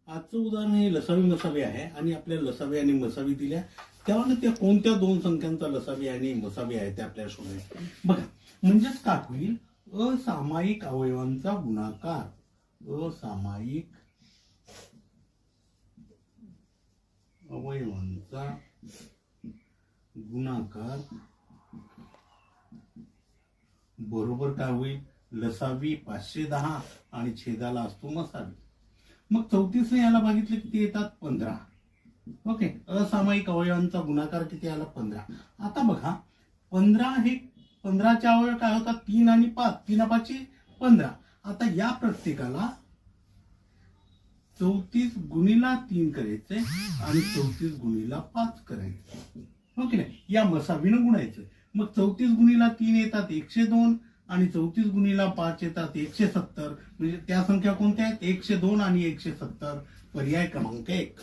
आजचं उदाहरण हे लसावी मसावी आहे आणि आपल्याला लसावी आणि मसावी दिल्या त्यामुळे त्या कोणत्या दोन संख्यांचा लसावी आणि मसावी आहे ते आपल्याला शोधायचं. बघा म्हणजेच काय होईल, असामायिक अवयवांचा गुणाकार, असामायिक अवयवांचा गुणाकार बरोबर काय होईल, लसावी 510 आणि छेदाला असतो मसावी. मग 34 याला बघितलं किती येतात, 15. ओके, असामायिक अवयवांचा गुणाकार किती आला, 15. आता बघा 15 हे 15चे अवयव काय होतात, 3 आणि 5, 3 5 15. आता या प्रत्येकाला 34 गुणिला 3 करायचंय आणि 34 गुणिला 5 करायचं. ओके नाही, या मसावीनं गुणायचं. मग 34 गुणिला 3 येतात 102 आणि 34 गुणिला 5 येतात 170. म्हणजे त्या संख्या कोणत्या आहेत, 102 आणि 170. पर्याय क्रमांक 1.